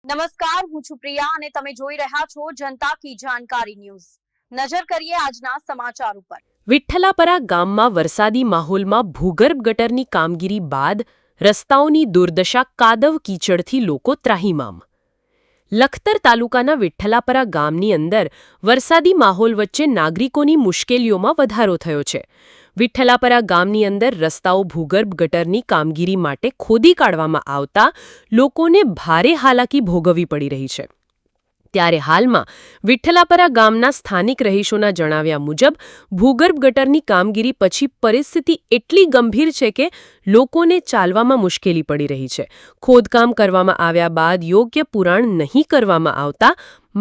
નમસ્કાર, હું છું પ્રિયા અને તમે જોઈ રહ્યા છો જનતા કી જાણકારી ન્યૂઝ। નજર કરીએ આજના સમાચાર ઉપર। વિઠ્ઠલાપરા ગામમાં વરસાદી માહોલમાં ભૂગર્ભ ગટરની કામગીરી બાદ રસ્તાઓની દુર્દશા, કાદવ કીચડથી લોકો ત્રાહિમામ। લખતર તાલુકાના વિઠ્ઠલાપરા ગામની અંદર વરસાદી માહોલ વચ્ચે નાગરિકોની મુશ્કેલીઓમાં વધારો થયો છે। વિઠ્ઠલાપરા ગામની અંદર રસ્તાઓ ભૂગર્ભ ગટરની કામગીરી માટે ખોદી કાઢવામાં આવતા લોકોને ભારે હાલાકી ભોગવવી પડી રહી છે। ત્યારે હાલમાં વિઠ્ઠલાપરા ગામના સ્થાનિક રહીશોના જણાવ્યા મુજબ ભૂગર્ભ ગટરની કામગીરી પછી પરિસ્થિતિ એટલી ગંભીર છે કે લોકોને ચાલવામાં મુશ્કેલી પડી રહી છે। ખોદકામ કરવામાં આવ્યા બાદ યોગ્ય પુરાણ નહીં કરવામાં આવતા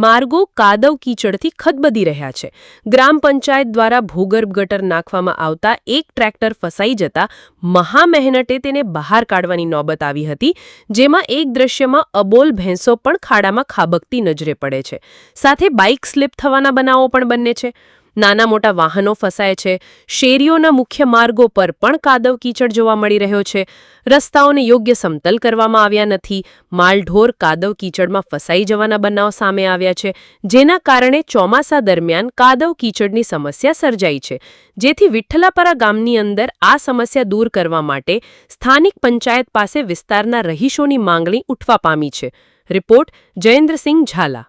માર્ગો કાદવ કીચડથી ખદબદી રહ્યા છે। ગ્રામ પંચાયત દ્વારા ભૂગર્ભ ગટર નાખવામાં આવતા એક ટ્રેક્ટર ફસાઈ જતા મહા મહેનતે તેને બહાર કાઢવાની નોબત આવી હતી, જેમાં એક દ્રશ્યમાં અબોલ ભેંસો પણ ખાડામાં ખાબકતી નજરે પડે છે। સાથે બાઇક સ્લીપ થવાના બનાવો પણ બને છે। નાના મોટા વાહનો ફસાય છે। શેરીઓના મુખ્ય માર્ગો પર પણ કાદવ કીચડ જોવા મળી રહ્યો છે। રસ્તાઓને યોગ્ય સમતલ કરવામાં આવ્યા નથી। માલઢોર કાદવ કીચડમાં ફસાઈ જવાના બનાવ સામે આવ્યા છે, જેના કારણે ચોમાસા દરમિયાન કાદવ કીચડની સમસ્યા સર્જાઈ છે, જેથી વિઠ્ઠલાપરા ગામની અંદર આ સમસ્યા દૂર કરવા માટે સ્થાનિક પંચાયત પાસે વિસ્તારના રહીશોની માંગણી ઉઠવા પામી છે। રિપોર્ટ જયેન્દ્રસિંહ ઝાલા।